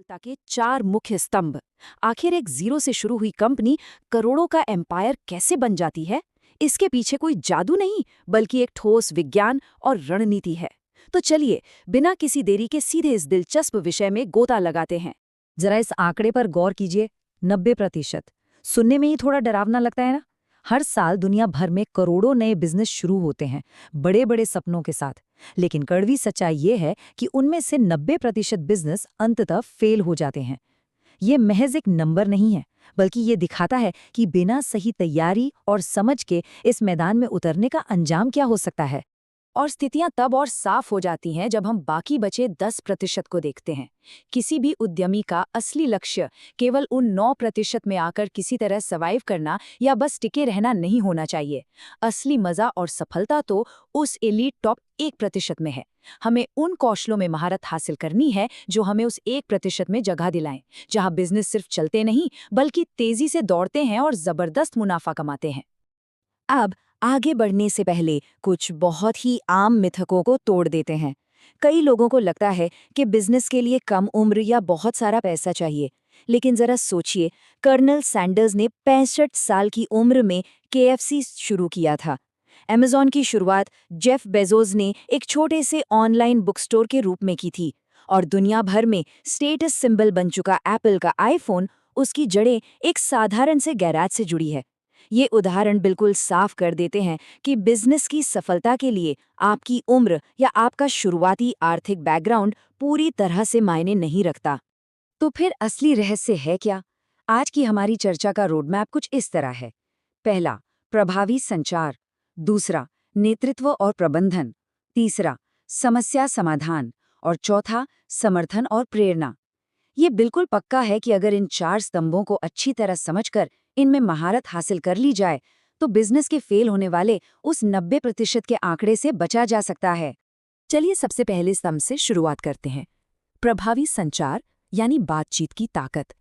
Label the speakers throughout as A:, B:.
A: सफलता के 4 मुख्य स्तंभ। आखिर एक जीरो से शुरू हुई कंपनी करोड़ों का एम्पायर कैसे बन जाती है? इसके पीछे कोई जादू नहीं, बल्कि एक ठोस विज्ञान और रणनीति है। तो चलिए, बिना किसी देरी के सीधे इस दिलचस्प विषय में गोता लगाते हैं।
B: जरा इस आंकड़े पर गौर कीजिए। 90%। सुनने में ही थोड़ा डरावना लगता है ना? हर साल दुनिया भर में करोड़ों नए बिजनेस शुरू होते हैं, बड़े बड़े सपनों के साथ। लेकिन कड़वी सच्चाई ये है कि उनमें से 90% बिजनेस अंततः फेल हो जाते हैं। ये महज एक नंबर नहीं है, बल्कि ये दिखाता है कि बिना सही तैयारी और समझ के इस मैदान में उतरने का अंजाम क्या हो सकता है।
A: और स्थितियां तब और साफ हो जाती हैं जब हम बाकी बचे 10% को देखते हैं। किसी भी उद्यमी का असली लक्ष्य केवल उन 9% में आकर किसी तरह सर्वाइव करना या बस टिके रहना नहीं होना चाहिए। असली मजा और सफलता तो उस एलीट टॉप 1% में है। हमें उन कौशलों में महारत हासिल करनी है जो हमें उस 1% में जगह दिलाएं, जहां बिजनेस सिर्फ चलते नहीं बल्कि तेजी से दौड़ते हैं और जबरदस्त मुनाफा कमाते हैं। अब आगे बढ़ने से पहले कुछ बहुत ही आम मिथकों को तोड़ देते हैं। कई लोगों को लगता है कि बिजनेस के लिए कम उम्र या बहुत सारा पैसा चाहिए, लेकिन जरा सोचिए, कर्नल सैंडर्स ने 65 साल की उम्र में केएफसी शुरू किया था। अमेज़न की शुरुआत जेफ बेजोस ने एक छोटे से ऑनलाइन बुक स्टोर के रूप में की थी, और दुनिया भर में स्टेटस सिंबल बन चुका एप्पल का आईफोन, उसकी जड़ें एक साधारण से गैराज से जुड़ी है। ये उदाहरण बिल्कुल साफ कर देते हैं कि बिजनेस की सफलता के लिए आपकी उम्र या आपका शुरुआती आर्थिक बैकग्राउंड पूरी तरह से मायने नहीं रखता। तो फिर असली रहस्य है क्या? आज की हमारी चर्चा का रोडमैप कुछ इस तरह है। पहला, प्रभावी संचार। दूसरा, नेतृत्व और प्रबंधन। तीसरा, समस्या समाधान। और चौथा, समर्थन और प्रेरणा। ये बिल्कुल पक्का है कि अगर इन 4 स्तंभों को अच्छी तरह समझकर इनमें महारत हासिल कर ली जाए, तो बिजनेस के फेल होने वाले उस 90% के आंकड़े से बचा जा सकता है। चलिए सबसे पहले स्तंभ से शुरुआत करते हैं। प्रभावी संचार यानी बातचीत की ताकत।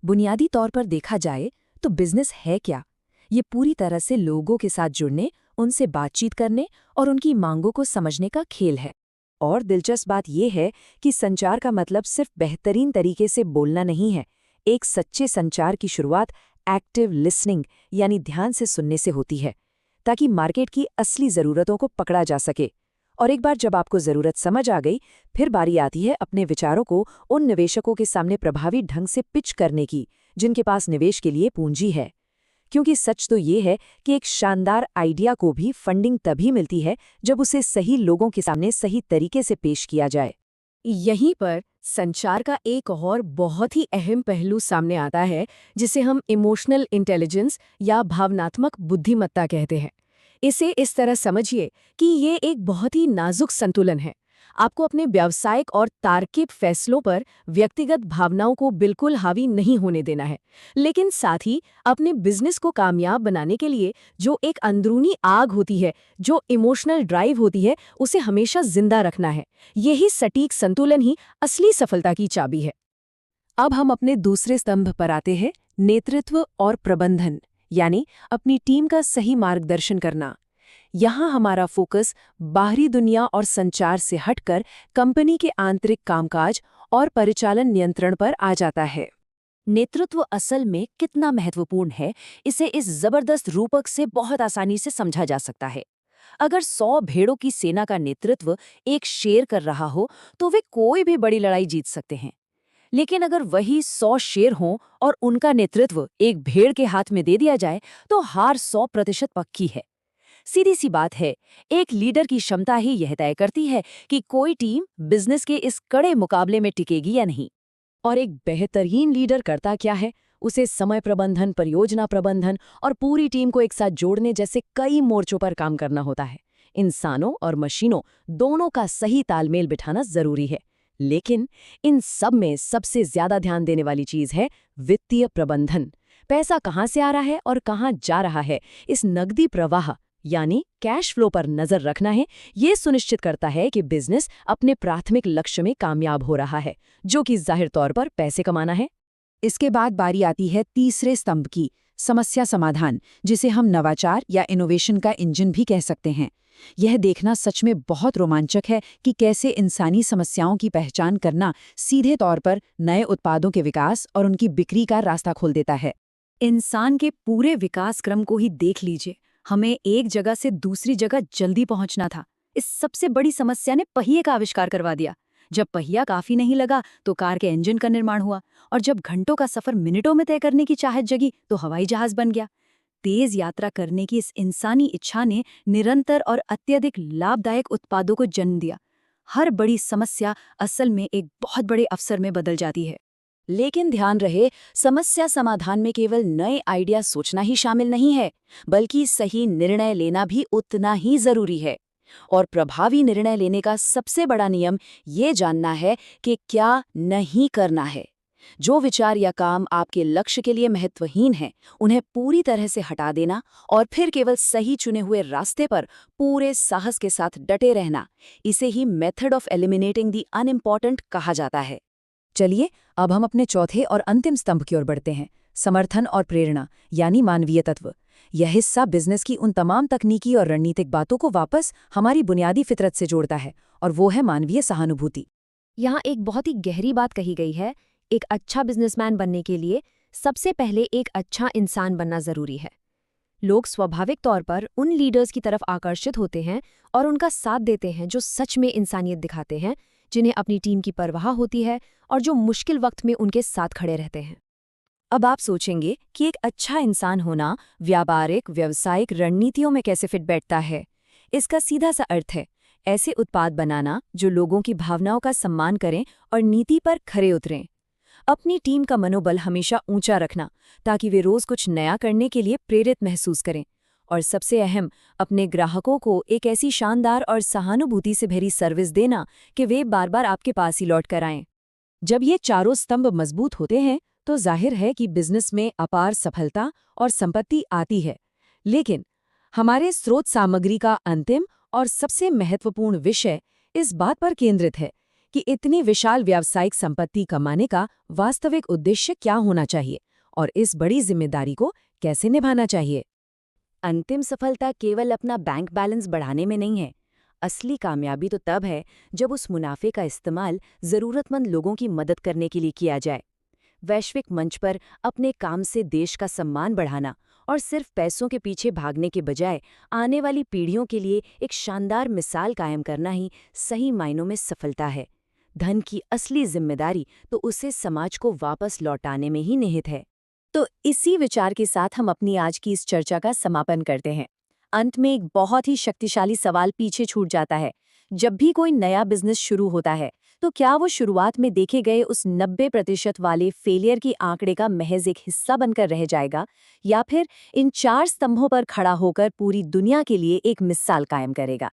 A: बुनियादी तौर पर देखा जाए तो बिजनेस है क्या? ये पूरी तरह से लोगों के साथ जुड़ने, उनसे बातचीत करने और उनकी मांगों को समझने का खेल है। और दिलचस्प बात यह है कि संचार का मतलब सिर्फ बेहतरीन तरीके से बोलना नहीं है। एक सच्चे संचार की शुरुआत एक्टिव लिसनिंग यानी ध्यान से सुनने से होती है, ताकि मार्केट की असली ज़रूरतों को पकड़ा जा सके। और एक बार जब आपको ज़रूरत समझ आ गई, फिर बारी आती है अपने विचारों को उन निवेशकों के सामने प्रभावी ढंग से पिच करने की, जिनके पास निवेश के लिए पूंजी है। क्योंकि सच तो ये है कि एक शानदार आइडिया को भी फंडिंग तभी मिलती है जब उसे सही लोगों के सामने सही तरीके से पेश किया जाए। यहीं पर संचार का एक और बहुत ही अहम पहलू सामने आता है, जिसे हम इमोशनल इंटेलिजेंस या भावनात्मक बुद्धिमत्ता कहते हैं। इसे इस तरह समझिए कि ये एक बहुत ही नाजुक संतुलन है। आपको अपने व्यावसायिक और तार्किक फैसलों पर व्यक्तिगत भावनाओं को बिल्कुल हावी नहीं होने देना है, लेकिन साथ ही अपने बिजनेस को कामयाब बनाने के लिए जो एक अंदरूनी आग होती है, जो इमोशनल ड्राइव होती है, उसे हमेशा जिंदा रखना है। यही सटीक संतुलन ही असली सफलता की चाबी है। अब हम अपने दूसरे स्तंभ पर आते हैं, नेतृत्व और प्रबंधन, यानी अपनी टीम का सही मार्गदर्शन करना। यहाँ हमारा फोकस बाहरी दुनिया और संचार से हटकर कंपनी के आंतरिक कामकाज और परिचालन नियंत्रण पर आ जाता है। नेतृत्व असल में कितना महत्वपूर्ण है, इसे इस जबरदस्त रूपक से बहुत आसानी से समझा जा सकता है। अगर 100 भेड़ों की सेना का नेतृत्व एक शेर कर रहा हो, तो वे कोई भी बड़ी लड़ाई जीत सकते हैं। लेकिन अगर वही 100 शेर हों और उनका नेतृत्व एक भेड़ के हाथ में दे दिया जाए, तो हार 100% पक्की है। सीधी सी बात है, एक लीडर की क्षमता ही यह तय करती है कि कोई टीम बिजनेस के इस कड़े मुकाबले में टिकेगी या नहीं। और एक बेहतरीन लीडर करता क्या है? उसे समय प्रबंधन, परियोजना प्रबंधन और पूरी टीम को एक साथ जोड़ने जैसे कई मोर्चों पर काम करना होता है। इंसानों और मशीनों दोनों का सही तालमेल बिठाना जरूरी है। लेकिन इन सब में सबसे ज्यादा ध्यान देने वाली चीज है वित्तीय प्रबंधन। पैसा कहाँ से आ रहा है और कहाँ जा रहा है, इस नकदी प्रवाह यानी कैश फ्लो पर नजर रखना है। ये सुनिश्चित करता है कि बिजनेस अपने प्राथमिक लक्ष्य में कामयाब हो रहा है, जो कि जाहिर तौर पर पैसे कमाना है। इसके बाद बारी आती है तीसरे स्तंभ की, समस्या समाधान, जिसे हम नवाचार या इनोवेशन का इंजन भी कह सकते हैं। यह देखना सच में बहुत रोमांचक है कि कैसे इंसानी समस्याओं की पहचान करना सीधे तौर पर नए उत्पादों के विकास और उनकी बिक्री का रास्ता खोल देता है। इंसान के पूरे विकास क्रम को ही देख लीजिए। हमें एक जगह से दूसरी जगह जल्दी पहुंचना था। इस सबसे बड़ी समस्या ने पहिए का आविष्कार करवा दिया। जब पहिया काफी नहीं लगा तो कार के इंजन का निर्माण हुआ, और जब घंटों का सफर मिनटों में तय करने की चाहत जगी तो हवाई जहाज बन गया। तेज यात्रा करने की इस इंसानी इच्छा ने निरंतर और अत्यधिक लाभदायक उत्पादों को जन्म दिया। हर बड़ी समस्या असल में एक बहुत बड़े अवसर में बदल जाती है। लेकिन ध्यान रहे, समस्या समाधान में केवल नए आइडिया सोचना ही शामिल नहीं है, बल्कि सही निर्णय लेना भी उतना ही जरूरी है। और प्रभावी निर्णय लेने का सबसे बड़ा नियम ये जानना है कि क्या नहीं करना है। जो विचार या काम आपके लक्ष्य के लिए महत्वहीन हैं, उन्हें पूरी तरह से हटा देना और फिर केवल सही चुने हुए रास्ते पर पूरे साहस के साथ डटे रहना, इसे ही method of eliminating the unimportant कहा जाता है।
B: चलिए, अब हम अपने चौथे और अंतिम स्तंभ की ओर बढ़ते हैं, समर्थन और प्रेरणा, यानी मानवीय तत्व। यह हिस्सा बिजनेस की उन तमाम तकनीकी और रणनीतिक बातों को वापस हमारी बुनियादी फितरत से जोड़ता है, और वो है मानवीय सहानुभूति।
C: यहाँ एक बहुत ही गहरी बात कही गई है। एक अच्छा बिजनेसमैन बनने के लिए सबसे पहले एक अच्छा इंसान बनना जरूरी है। लोग स्वाभाविक तौर पर उन लीडर्स की तरफ आकर्षित होते हैं और उनका साथ देते हैं जो सच में इंसानियत दिखाते हैं, जिन्हें अपनी टीम की परवाह होती है और जो मुश्किल वक्त में उनके साथ खड़े रहते हैं।
B: अब आप सोचेंगे कि एक अच्छा इंसान होना व्यापारिक व्यावसायिक रणनीतियों में कैसे फिट बैठता है। इसका सीधा सा अर्थ है ऐसे उत्पाद बनाना जो लोगों की भावनाओं का सम्मान करें और नीति पर खरे उतरें। अपनी टीम का मनोबल हमेशा ऊंचा रखना ताकि वे रोज कुछ नया करने के लिए प्रेरित महसूस करें। और सबसे अहम, अपने ग्राहकों को एक ऐसी शानदार और सहानुभूति से भरी सर्विस देना कि वे बार बार आपके पास ही लौट कर आएं। जब ये चारों स्तंभ मजबूत होते हैं तो जाहिर है कि बिजनेस में अपार सफलता और संपत्ति आती है। लेकिन हमारे स्रोत सामग्री का अंतिम और सबसे महत्वपूर्ण विषय इस बात पर केंद्रित है कि इतनी विशाल व्यावसायिक संपत्ति कमाने का वास्तविक उद्देश्य क्या होना चाहिए और इस बड़ी जिम्मेदारी को कैसे निभाना चाहिए।
A: अंतिम सफलता केवल अपना बैंक बैलेंस बढ़ाने में नहीं है। असली कामयाबी तो तब है जब उस मुनाफे का इस्तेमाल जरूरतमंद लोगों की मदद करने के लिए किया जाए। वैश्विक मंच पर अपने काम से देश का सम्मान बढ़ाना और सिर्फ पैसों के पीछे भागने के बजाय आने वाली पीढ़ियों के लिए एक शानदार मिसाल कायम करना ही सही मायनों में सफलता है। धन की असली जिम्मेदारी तो उसे समाज को वापस लौटाने में ही निहित है। तो इसी विचार के साथ हम अपनी आज की इस चर्चा का समापन करते हैं। अंत में एक बहुत ही शक्तिशाली सवाल पीछे छूट जाता है। जब भी कोई नया बिजनेस शुरू होता है तो क्या वो शुरुआत में देखे गए उस 90% वाले फेलियर की आंकड़े का महज एक हिस्सा बनकर रह जाएगा, या फिर इन 4 स्तंभों पर खड़ा होकर पूरी दुनिया के लिए एक मिसाल कायम करेगा।